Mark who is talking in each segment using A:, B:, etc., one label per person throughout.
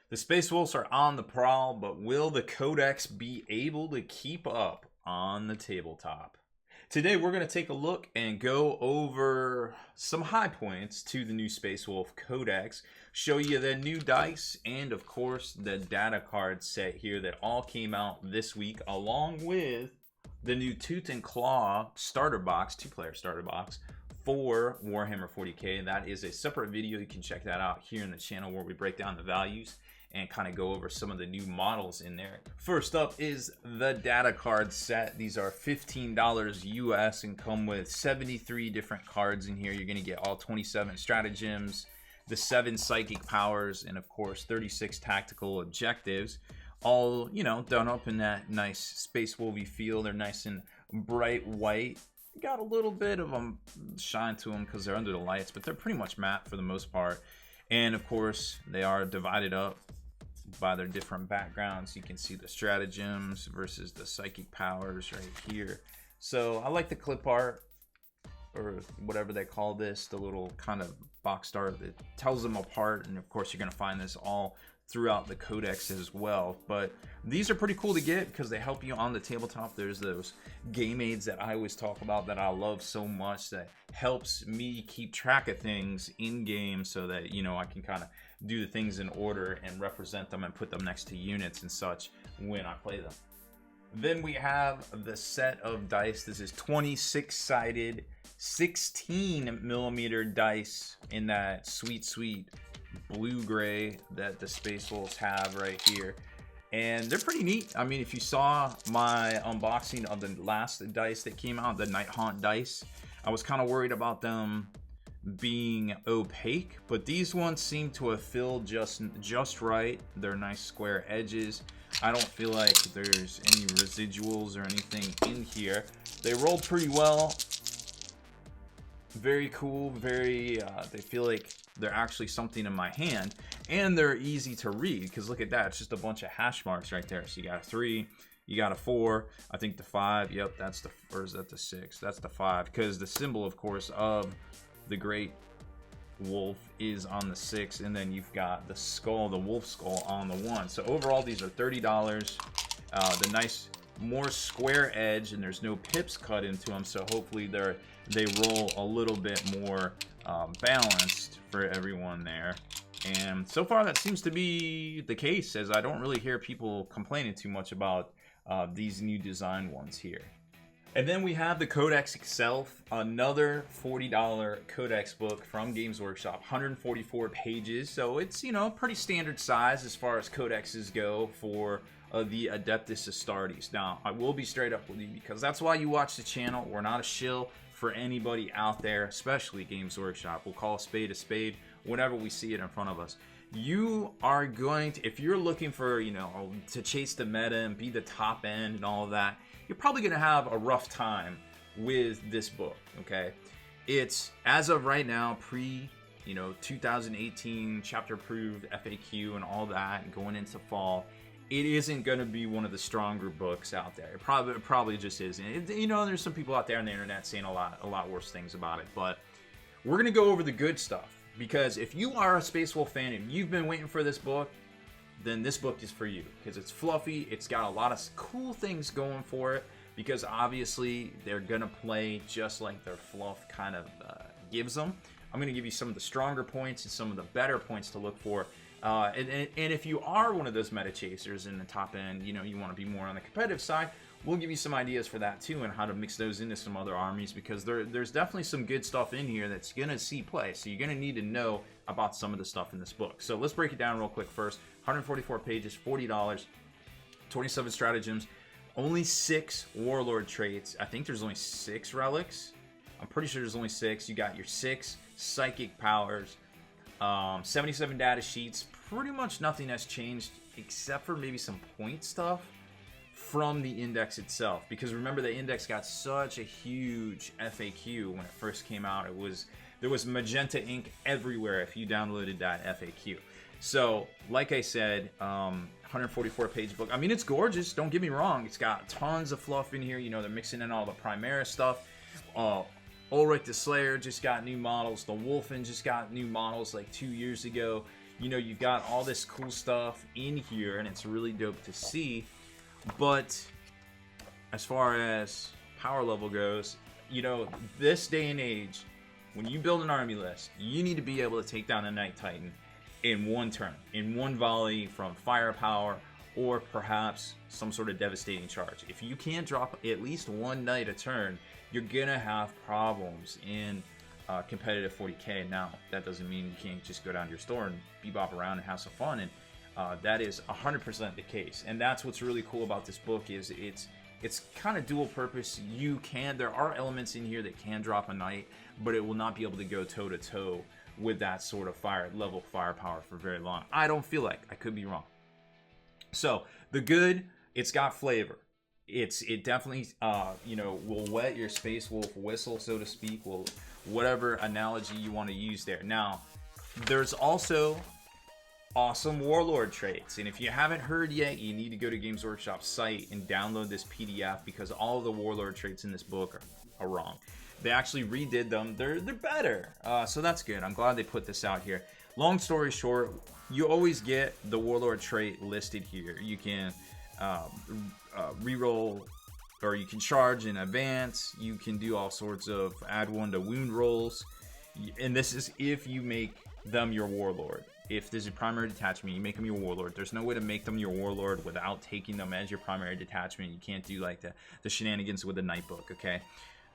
A: The Space Wolves are on the prowl, but will the Codex be able to keep up on the tabletop? Today we're going to take a look and go over some high points to the new Space Wolf Codex, show you the new dice, and of course the data card set here that all came out this week, along with the new Tooth and Claw starter box, 2-player starter box, for Warhammer 40k. That is a separate video. You can check that out here in the channel where we break down the values and kind of go over some of the new models in there. First up is the data card set. These are $15 US and come with 73 different cards in here. You're going to get all 27 stratagems, the 7 psychic powers, and of course 36 tactical objectives, all, you know, done up in that nice Space Wolvy feel. They're nice and bright white. Got a little bit of a shine to them because they're under the lights, but they're pretty much matte for the most part. And of course they are divided up by their different backgrounds. You can see the stratagems versus the psychic powers right here. So I like the clip art, or whatever they call this, the little kind of box art that tells them apart. And of course you're going to find this all throughout the Codex as well. But these are pretty cool to get because they help you on the tabletop. There's those game aids that I always talk about that I love so much, that helps me keep track of things in game so that, you know, I can kind of do the things in order and represent them and put them next to units and such when I play them. Then we have the set of dice. This is 26-sided 16mm dice in that sweet blue gray that the Space Wolves have right here, and they're pretty neat. I mean, if you saw my unboxing of the last dice that came out, the Night Haunt dice, I was kind of worried about them being opaque, but these ones seem to have filled just right. They're nice square edges. I don't feel like there's any residuals or anything in here. They rolled pretty well. Very cool. Very they feel like they're actually something in my hand, and they're easy to read because look at that, it's just a bunch of hash marks right there. So you got a 3, you got a 4, I think the 5, yep, that's the, or is that the 6? That's the 5, because the symbol of course of the great wolf is on the 6, and then you've got the skull, the wolf skull, on the 1. So overall these are $30. The nice more square edge, and there's no pips cut into them, so hopefully they roll a little bit more balanced for everyone there. And so far that seems to be the case, as I don't really hear people complaining too much about these new design ones here. And then we have the Codex itself, another $40 Codex book from Games Workshop, 144 pages. So it's, you know, pretty standard size as far as codexes go for the Adeptus Astartes. Now, I will be straight up with you because that's why you watch the channel. We're not a shill for anybody out there, especially Games Workshop. We'll call a spade whenever we see it in front of us. You are going to, if you're looking for, you know, to chase the meta and be the top end and all of that, you're probably going to have a rough time with this book, okay? It's, as of right now, you know, 2018 chapter approved FAQ and all that, going into fall. It isn't going to be one of the stronger books out there. It probably just isn't. You know, there's some people out there on the internet saying a lot worse things about it, but we're going to go over the good stuff, because if you are a Space Wolf fan and you've been waiting for this book, then this book is for you, because it's fluffy. It's got a lot of cool things going for it, because obviously they're going to play just like their fluff kind of gives them. I'm going to give you some of the stronger points and some of the better points to look for. And if you are one of those meta chasers in the top end, you know, you want to be more on the competitive side, we'll give you some ideas for that too, and how to mix those into some other armies, because there's definitely some good stuff in here that's going to see play. So you're going to need to know about some of the stuff in this book. So let's break it down real quick first. 144 pages, $40, 27 stratagems, only 6 Warlord traits. I think there's only 6 relics. I'm pretty sure there's only 6. You got your 6 psychic powers, 77 data sheets. Pretty much nothing has changed except for maybe some point stuff from the index itself, because remember the index got such a huge FAQ when it first came out. There was magenta ink everywhere if you downloaded that FAQ. So like I said, 144 page book. I mean, it's gorgeous, don't get me wrong. It's got tons of fluff in here. You know, they're mixing in all the Primera stuff. Ulrich the Slayer just got new models. The Wolfen just got new models like 2 years ago. you know, you've got all this cool stuff in here, and it's really dope to see. But as far as power level goes, you know, this day and age, when you build an army list, you need to be able to take down a Knight Titan in one turn, in one volley from firepower, or perhaps some sort of devastating charge. If you can't drop at least one Knight a turn, you're gonna have problems in competitive 40k. Now, that doesn't mean you can't just go down to your store and bebop around and have some fun, and that is 100% the case. And that's what's really cool about this book, is it's kind of dual purpose. There are elements in here that can drop a Knight, but it will not be able to go toe to toe with that sort of level firepower for very long. I don't feel like. I could be wrong. So the good, it's got flavor. It definitely you know, will wet your Space Wolf whistle, so to speak. Whatever analogy you want to use there. Now, there's also awesome Warlord traits, and if you haven't heard yet, you need to go to Games Workshop's site and download this PDF, because all of the Warlord traits in this book are wrong. They actually redid them. They're better, so that's good. I'm glad they put this out here. Long story short, you always get the Warlord trait listed here. You can reroll, or you can charge in advance. You can do all sorts of add 1 to wound rolls, and this is if you make them your Warlord. If there's a primary detachment, you make them your Warlord. There's no way to make them your Warlord without taking them as your primary detachment. You can't do like the shenanigans with the Night Book, okay?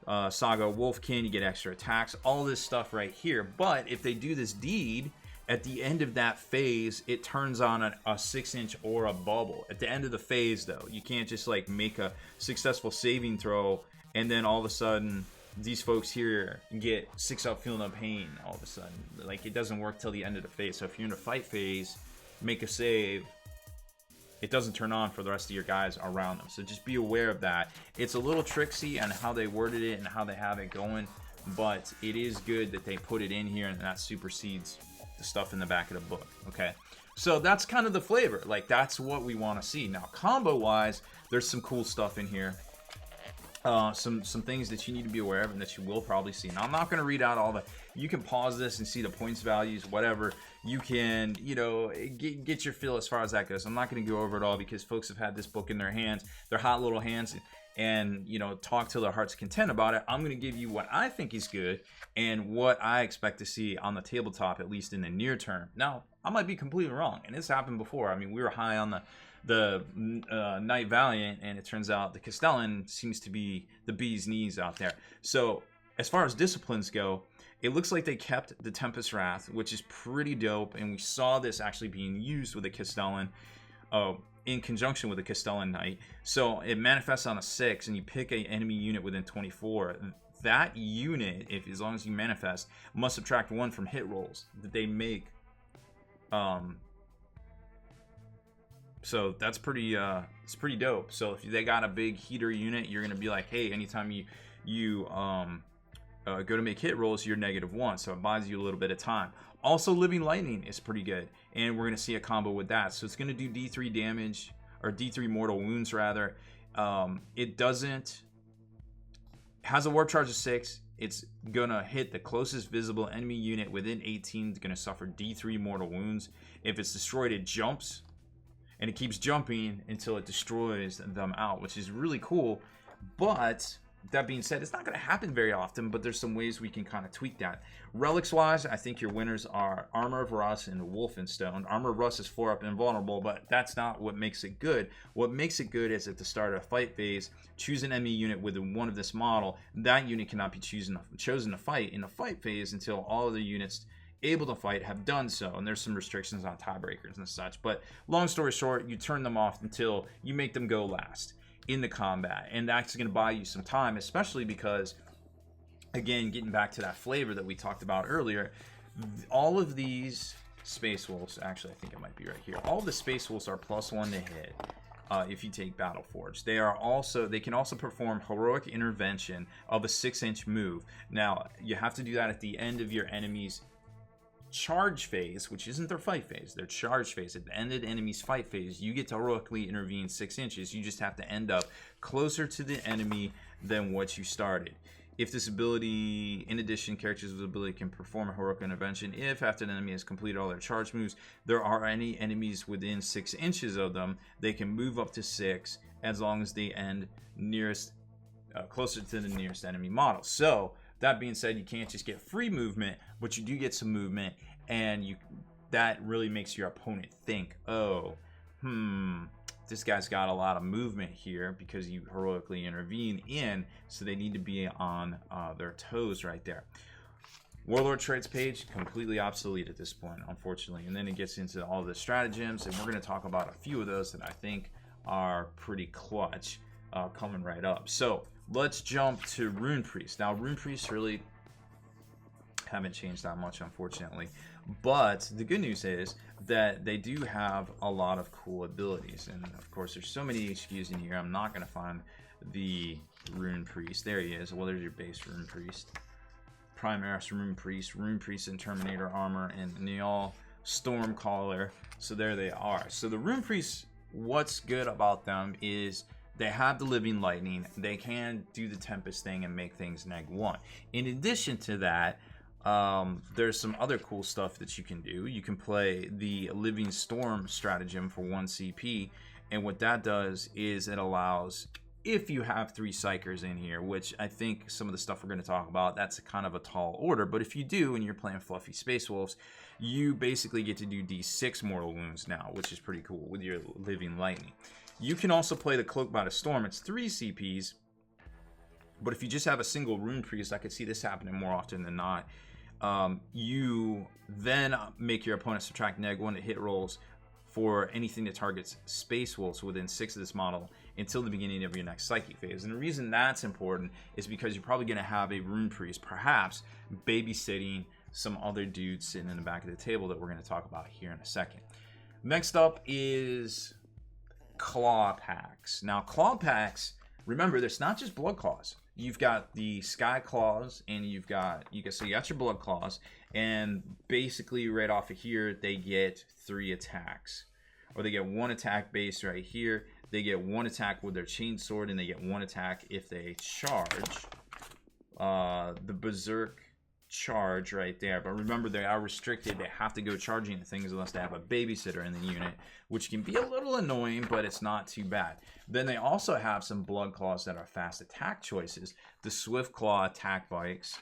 A: Saga Wolfkin, you get extra attacks, all this stuff right here. But if they do this deed, at the end of that phase, it turns on a 6-inch aura bubble. At the end of the phase, though, you can't just like make a successful saving throw and then all of a sudden these folks here get 6 up feel no pain all of a sudden. Like, it doesn't work till the end of the phase. So if you're in a fight phase, make a save, it doesn't turn on for the rest of your guys around them. So just be aware of that. It's a little tricksy on how they worded it and how they have it going, but it is good that they put it in here, and that supersedes the stuff in the back of the book. Okay, so that's kind of the flavor. Like, that's what we want to see. Now, combo wise, there's some cool stuff in here. Some things that you need to be aware of and that you will probably see. Now, I'm not going to read out all the... You can pause this and see the points values, whatever. You can, you know, get your feel as far as that goes. I'm not going to go over it all because folks have had this book in their hands, their hot little hands, and, you know, talk till their heart's content about it. I'm going to give you what I think is good and what I expect to see on the tabletop, at least in the near term. Now, I might be completely wrong, and this happened before. I mean, we were high on the Knight Valiant, and it turns out the Castellan seems to be the bee's knees out there. So as far as disciplines go, it looks like they kept the Tempest Wrath, which is pretty dope, and we saw this actually being used with the Castellan in conjunction with the Castellan Knight. So it manifests on a 6, and you pick an enemy unit within 24. That unit, as long as you manifest, must subtract 1 from hit rolls that they make. So that's pretty it's pretty dope. So if they got a big heater unit, you're gonna be like, hey, anytime you go to make hit rolls, you're -1, so it buys you a little bit of time. Also, Living Lightning is pretty good, and we're gonna see a combo with that. So it's gonna do D3 damage, or D3 mortal wounds rather. It has a warp charge of 6. It's gonna hit the closest visible enemy unit within 18. It's gonna suffer D3 mortal wounds. If it's destroyed, it jumps, and it keeps jumping until it destroys them out, which is really cool. But that being said, it's not going to happen very often, but there's some ways we can kind of tweak that. Relics wise, I think your winners are Armor of Rust and Wolfenstone. Armor of Rust is 4-up invulnerable, but that's not what makes it good. What makes it good is at the start of a fight phase, choose an enemy unit with one of this model. That unit cannot be chosen to fight in the fight phase until all of the units able to fight have done so, and there's some restrictions on tiebreakers and such. But long story short, you turn them off until you make them go last in the combat, and that's going to buy you some time, especially because, again, getting back to that flavor that we talked about earlier, all of these Space Wolves, actually I think it might be right here, all of the Space Wolves are +1 to hit if you take Battle Forge. They can also perform Heroic Intervention of a 6-inch move. Now, you have to do that at the end of your enemy's charge phase, which isn't their fight phase, their charge phase. At the end of the enemy's fight phase, you get to heroically intervene 6 inches. You just have to end up closer to the enemy than what you started. If this ability, in addition, characters with ability can perform a heroic intervention if after an enemy has completed all their charge moves, there are any enemies within 6 inches of them, they can move up to 6 as long as they end nearest, closer to the nearest enemy model. So that being said, you can't just get free movement, but you do get some movement, and that really makes your opponent think, oh, this guy's got a lot of movement here because you heroically intervene in, so they need to be on their toes right there. Warlord Traits page, completely obsolete at this point, unfortunately. And then it gets into all the stratagems, and we're going to talk about a few of those that I think are pretty clutch coming right up. So let's jump to Rune Priest. Now, Rune Priests really haven't changed that much, unfortunately. But the good news is that they do have a lot of cool abilities. And of course, there's so many HQs in here, I'm not going to find the Rune Priest. There he is. Well, there's your base Rune Priest. Primaris Rune Priest and Terminator armor, and Neal Stormcaller. So there they are. So the Rune Priests, what's good about them is they have the Living Lightning. They can do the Tempest thing and make things -1. In addition to that, there's some other cool stuff that you can do. You can play the Living Storm stratagem for 1 CP, and what that does is it allows, if you have 3 Psychers in here, which I think some of the stuff we're going to talk about, that's kind of a tall order, but if you do and you're playing fluffy Space Wolves, you basically get to do D6 mortal wounds now, which is pretty cool with your Living Lightning. You can also play the Cloak by the Storm. It's 3 CPs, but if you just have a single Rune Priest, I could see this happening more often than not. You then make your opponent subtract -1 to hit rolls for anything that targets Space Wolves within 6 of this model until the beginning of your next Psychic phase. And the reason that's important is because you're probably going to have a Rune Priest, perhaps babysitting some other dudes sitting in the back of the table that we're going to talk about here in a second. Next up is Claw Packs. Now, Claw Packs, remember, there's not just Blood Claws. You've got the Sky Claws, and you got your Blood Claws, and basically right off of here, they get 3 attacks. Or they get 1 attack base right here. They get 1 attack with their chainsword, and they get 1 attack if they charge. The Berserk charge right there, but remember, they are restricted. They have to go charging into things unless they have a babysitter in the unit, which can be a little annoying, but it's not too bad. Then they also have some Blood Claws that are fast attack choices. The Swift Claw attack bikes,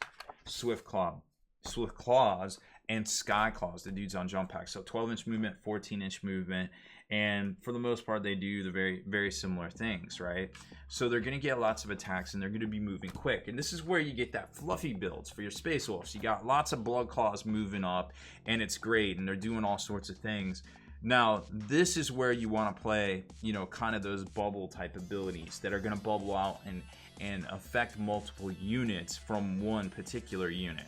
A: Swift Claws, and Sky Claws, the dudes on jump packs. So 12-inch movement, 14-inch movement, and for the most part, they do the very, very similar things, right? So they're going to get lots of attacks, and they're going to be moving quick. And this is where you get that fluffy builds for your Space Wolves. You got lots of Blood Claws moving up, and it's great, and they're doing all sorts of things. Now, this is where you want to play, you know, kind of those bubble type abilities that are going to bubble out and affect multiple units from one particular unit.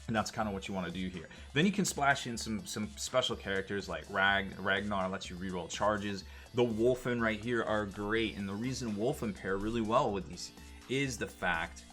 A: And that's kind of what you want to do here. Then you can splash in some special characters like Ragnar, lets you reroll charges. The Wolfen right here are great, and the reason Wolfen pair really well with these is the fact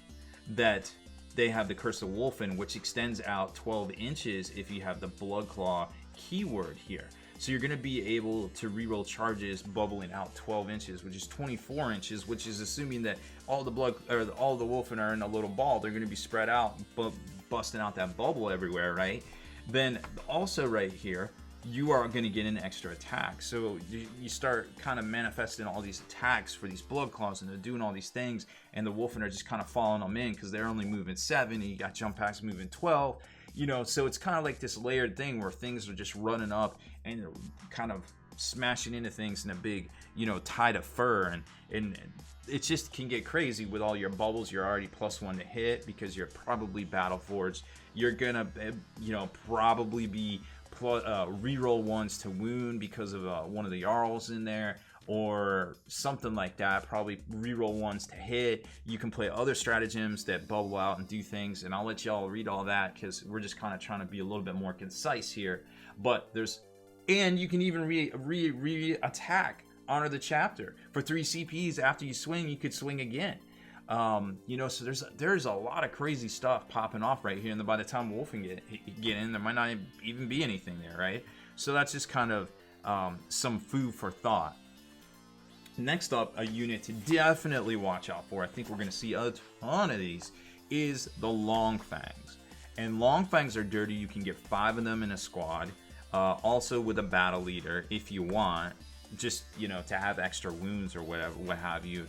A: that they have the Curse of Wolfen, which extends out 12 inches if you have the Blood Claw keyword here. So you're going to be able to reroll charges bubbling out 12 inches, which is 24 inches, which is assuming that all the Wolfen are in a little ball. They're going to be spread out, but busting out that bubble everywhere, right? Then also right here, you are going to get an extra attack. So you start kind of manifesting all these attacks for these Blood Claws, and they're doing all these things, and the Wolfen are just kind of following them in because they're only moving 7, and you got jump packs moving 12. You know, so it's kind of like this layered thing where things are just running up and kind of smashing into things in a big, you know, tide of fur, and it just can get crazy with all your bubbles. You're already +1 to hit because you're probably battle forged. You're gonna, you know, probably be reroll 1s to wound because of one of the Jarls in there, or something like that. Probably reroll 1s to hit. You can play other stratagems that bubble out and do things, and I'll let y'all read all that because we're just kind of trying to be a little bit more concise here. But and you can even re-attack Honor the Chapter for 3 CPs. After you swing, you could swing again. You know, so there's a lot of crazy stuff popping off right here, and then by the time Wolfen get in, there might not even be anything there, right? So that's just kind of some food for thought. Next up, a unit to definitely watch out for, I think we're going to see a ton of these, is the Long Fangs. And Long Fangs are dirty. You can get 5 of them in a squad. Also with a battle leader if you want, just, you know, to have extra wounds or whatever, what have you.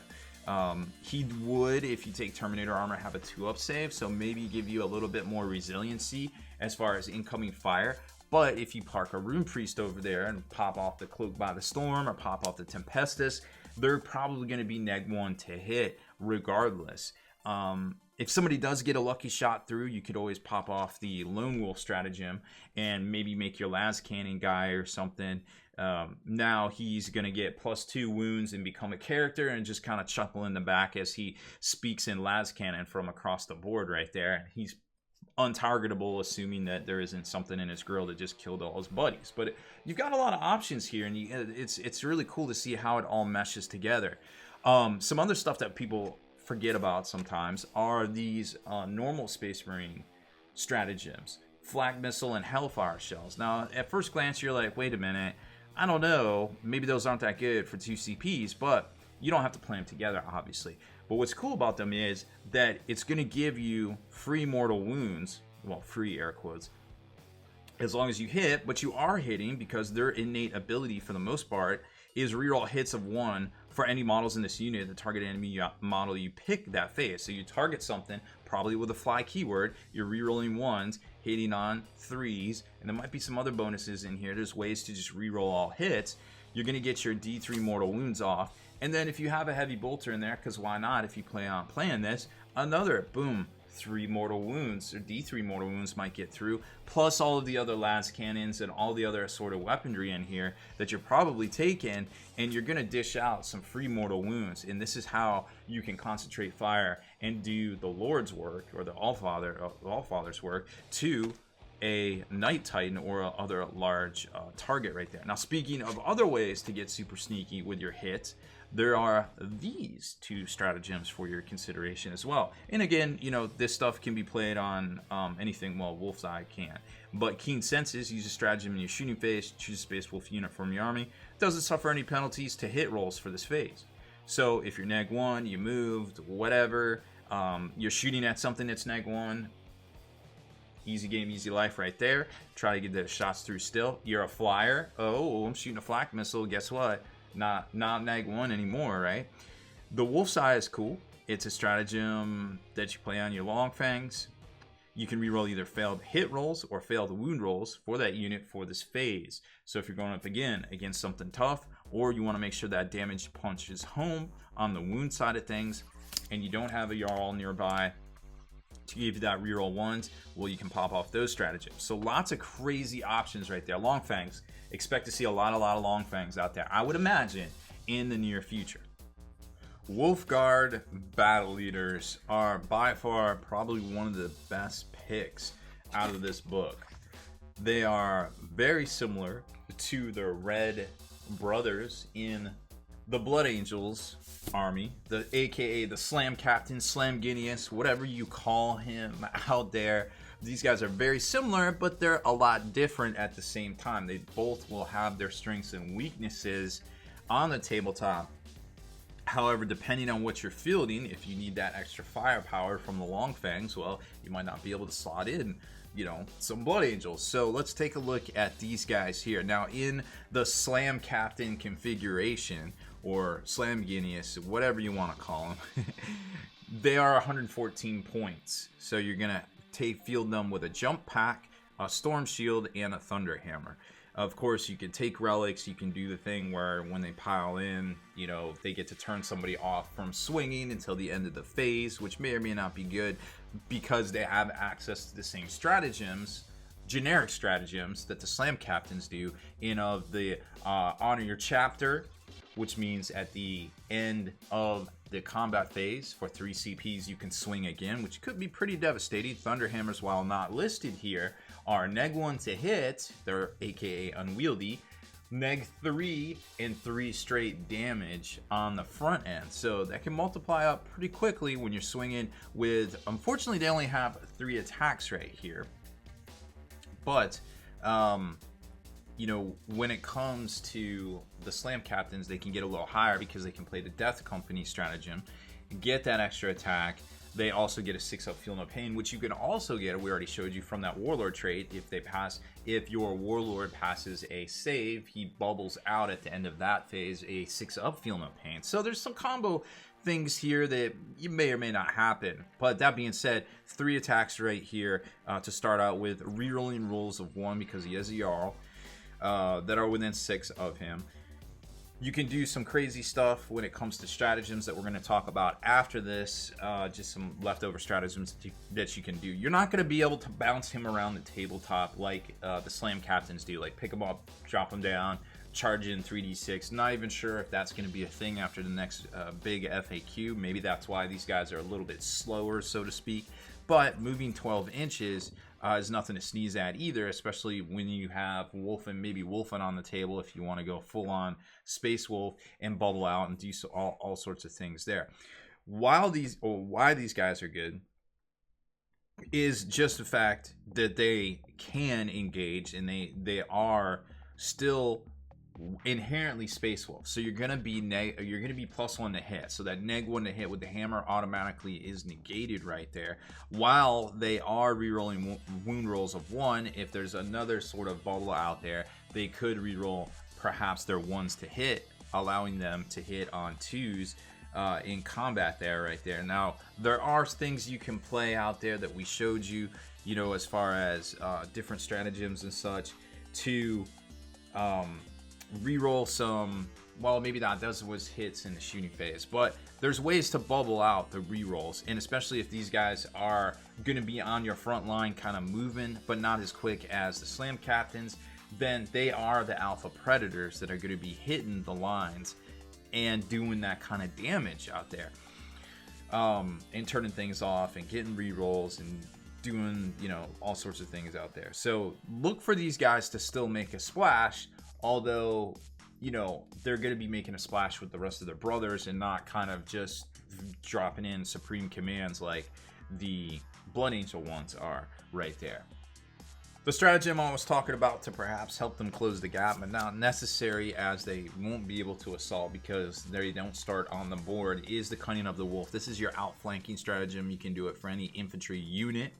A: He would, if you take Terminator armor, have a 2-up save, so maybe give you a little bit more resiliency as far as incoming fire. But if you park a Rune Priest over there and pop off the Cloak by the Storm or pop off the Tempestus, they're probably going to be neg 1 to hit regardless. If somebody does get a lucky shot through, you could always pop off the Lone Wolf Stratagem and maybe make your las cannon guy or something. Now he's going to get +2 wounds and become a character and just kind of chuckle in the back as he speaks in las cannon from across the board right there. He's untargetable, assuming that there isn't something in his grill that just killed all his buddies. But you've got a lot of options here, and it's really cool to see how it all meshes together. Some other stuff that people forget about sometimes are these normal Space Marine stratagems, flak missile and hellfire shells. Now, at first glance, you're like, wait a minute, I don't know, maybe those aren't that good for 2 CPs, but you don't have to play them together, obviously. But what's cool about them is that it's going to give you free mortal wounds, well, free air quotes, as long as you hit, but you are hitting because their innate ability for the most part is reroll hits of 1 for any models in this unit, the target enemy model you pick that phase. So you target something, probably with a fly keyword, you're rerolling 1s, hitting on 3s, and there might be some other bonuses in here. There's ways to just reroll all hits. You're going to get your D3 mortal wounds off. And then if you have a heavy bolter in there, because why not if you plan on playing this, another, boom, 3 mortal wounds, or D3 mortal wounds might get through, plus all of the other las cannons and all the other assorted weaponry in here that you're probably taking, and you're going to dish out some free mortal wounds. And this is how you can concentrate fire and do the Lord's work, or the Allfather's work, to a Night Titan or a other large target right there. Now, speaking of other ways to get super sneaky with your hits, there are these 2 stratagems for your consideration as well. And again, you know, this stuff can be played on anything. Well, Wolf's Eye can. But Keen Senses, use a stratagem in your shooting phase, choose a Space Wolf unit from your army. Doesn't suffer any penalties to hit rolls for this phase. So if you're neg 1, you moved, whatever, you're shooting at something that's neg 1, easy game, easy life right there. Try to get the shots through still. You're a flyer. Oh, I'm shooting a flak missile. Guess what? Not neg 1 anymore, right? The Wolf's Eye is cool. It's a stratagem that you play on your Long Fangs. You can reroll either failed hit rolls or failed wound rolls for that unit for this phase. So if you're going up again against something tough, or you want to make sure that damage punches home on the wound side of things, and you don't have a Jarl nearby to give you that reroll 1s, well, you can pop off those stratagems. So lots of crazy options right there. Long Fangs. Expect to see a lot of Long Fangs out there, I would imagine, in the near future. Wolfguard battle leaders are by far probably one of the best picks out of this book. They are very similar to the Red brothers in the Blood Angels army, the aka the Slam Captain, Slam Guineas, whatever you call him out there. These guys are very similar, but they're a lot different at the same time. They both will have their strengths and weaknesses on the tabletop. However, depending on what you're fielding, if you need that extra firepower from the Long Fangs, well, you might not be able to slot in, you know, some Blood Angels. So let's take a look at these guys here. Now, in the Slam Captain configuration, or Slam Guineas, whatever you want to call them, they are 114 points. So you're going to field them with a jump pack, a storm shield, and a thunder hammer. Of course, you can take relics. You can do the thing where when they pile in, you know, they get to turn somebody off from swinging until the end of the phase, which may or may not be good because they have access to the same stratagems, generic stratagems that the Slam Captains do, in of the honor your chapter, which means at the end of the combat phase for 3 CPs you can swing again, which could be pretty devastating. Thunderhammers, while not listed here, are neg 1 to hit, they're aka unwieldy, neg 3 and 3 straight damage on the front end. So that can multiply up pretty quickly when you're swinging with, unfortunately they only have 3 attacks right here. But you know, when it comes to the slam captains, they can get a little higher because they can play the Death Company stratagem, get that extra attack. They also get a 6-up Feel No Pain, which you can also get, we already showed you, from that Warlord trait. If your Warlord passes a save, he bubbles out at the end of that phase a 6-up Feel No Pain. So there's some combo things here that you may or may not happen. But that being said, 3 attacks right here to start out with, rerolling rolls of 1 because he has a Jarl that are within 6 of him. You can do some crazy stuff when it comes to stratagems that we're going to talk about after this. Just some leftover stratagems that you can do. You're not going to be able to bounce him around the tabletop like the slam captains do. Like pick him up, drop him down, charge in 3d6. Not even sure if that's going to be a thing after the next big FAQ. Maybe that's why these guys are a little bit slower, so to speak. But moving 12 inches is nothing to sneeze at either, especially when you have Wolfen, maybe Wolfen on the table if you want to go full-on Space Wolf and bubble out and do all sorts of things there. Why these guys are good is just the fact that they can engage, and they are still inherently Space Wolf. So you're gonna be +1 to hit. So that -1 to hit with the hammer automatically is negated right there. While they are rerolling wound rolls of 1, if there's another sort of bubble out there, they could reroll perhaps their 1s to hit, allowing them to hit on 2s in combat there, right there. Now, there are things you can play out there that we showed you, you know, as far as different stratagems and such to reroll some, well, maybe that was hits in the shooting phase, but there's ways to bubble out the rerolls, and especially if these guys are going to be on your front line kind of moving, but not as quick as the slam captains, then they are the alpha predators that are going to be hitting the lines and doing that kind of damage out there, and turning things off and getting rerolls and doing, you know, all sorts of things out there. So look for these guys to still make a splash, although, you know, they're going to be making a splash with the rest of their brothers and not kind of just dropping in supreme commands like the Blood Angel ones are right there. The stratagem I was talking about to perhaps help them close the gap, but not necessary, as they won't be able to assault because they don't start on the board, is the Cunning of the Wolf. This is your outflanking stratagem. You can do it for any infantry unit,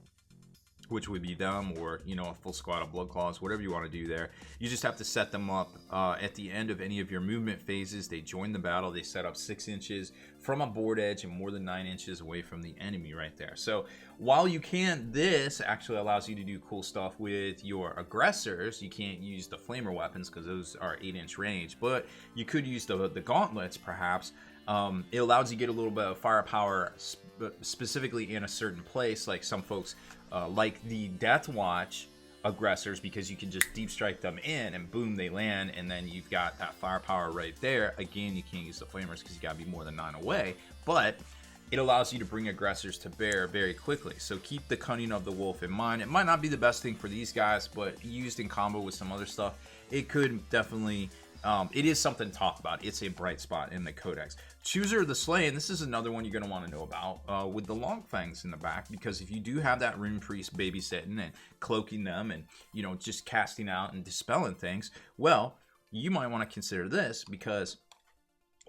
A: which would be them, or, you know, a full squad of blood claws, whatever you want to do there. You just have to set them up at the end of any of your movement phases. They join the battle. They set up 6 inches from a board edge and more than 9 inches away from the enemy right there. So while you can, this actually allows you to do cool stuff with your aggressors. You can't use the flamer weapons because those are 8-inch range, but you could use the gauntlets perhaps. It allows you to get a little bit of firepower specifically in a certain place, like some folks like the Death Watch aggressors, because you can just deep strike them in and boom, they land, and then you've got that firepower right there. Again, you can't use the flamers because you got to be more than 9 away, but it allows you to bring aggressors to bear very quickly. So keep the Cunning of the Wolf in mind. It might not be the best thing for these guys, but used in combo with some other stuff, it could definitely, it is something to talk about. It's a bright spot in the Codex. Chooser of the Slain, this is another one you're going to want to know about with the long fangs in the back, because if you do have that Rune Priest babysitting and cloaking them and, you know, just casting out and dispelling things, well, you might want to consider this, because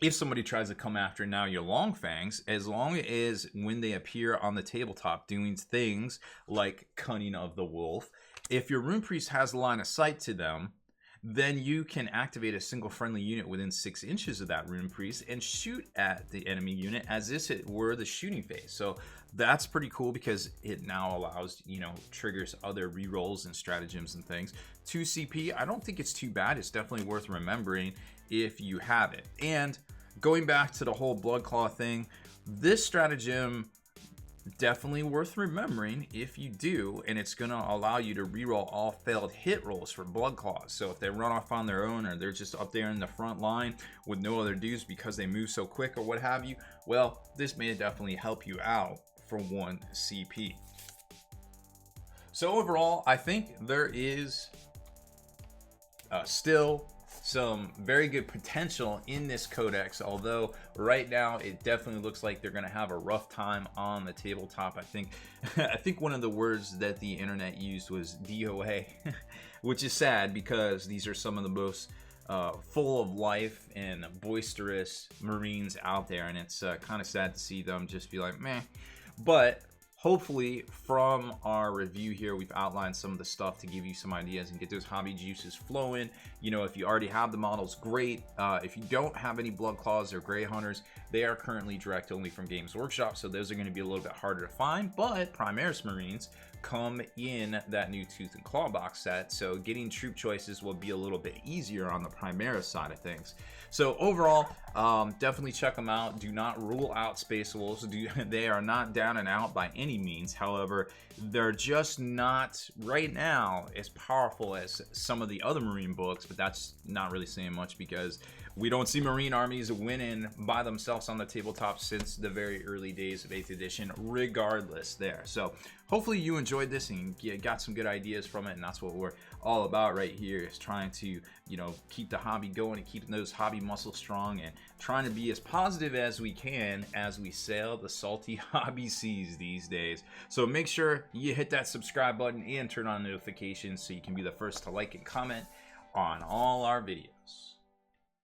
A: if somebody tries to come after now your long fangs, as long as when they appear on the tabletop doing things like Cunning of the Wolf, if your Rune Priest has line of sight to them, then you can activate a single friendly unit within 6 inches of that Rune Priest and shoot at the enemy unit as if it were the shooting phase. So that's pretty cool, because it now allows, you know, triggers other rerolls and stratagems and things. 2 CP, I don't think it's too bad. It's definitely worth remembering if you have it. And going back to the whole blood claw thing, this stratagem definitely worth remembering if you do, and it's going to allow you to reroll all failed hit rolls for blood claws. So if they run off on their own, or they're just up there in the front line with no other dudes because they move so quick or what have you, well, this may definitely help you out for 1 CP. So overall, I think there is still some very good potential in this codex, although right now it definitely looks like they're going to have a rough time on the tabletop. I think one of the words that the internet used was DOA, which is sad because these are some of the most full of life and boisterous Marines out there, and it's kind of sad to see them just be like meh. But hopefully from our review here, we've outlined some of the stuff to give you some ideas and get those hobby juices flowing. You know, if you already have the models, great. If you don't have any Blood Claws or Grey Hunters, they are currently direct only from Games Workshop, so those are going to be a little bit harder to find. But Primaris Marines come in that new Tooth and Claw box set, so getting troop choices will be a little bit easier on the Primaris side of things. So overall, definitely check them out. Do not rule out Space Wolves. They are not down and out by any means. However, they're just not right now as powerful as some of the other Marine books, but that's not really saying much because we don't see Marine armies winning by themselves on the tabletop since the very early days of 8th edition, regardless there. So hopefully you enjoyed this and got some good ideas from it, and that's what we're all about right here, is trying to, you know, keep the hobby going and keeping those hobby muscles strong and trying to be as positive as we can as we sail the salty hobby seas these days. So make sure you hit that subscribe button and turn on notifications so you can be the first to like and comment on all our videos.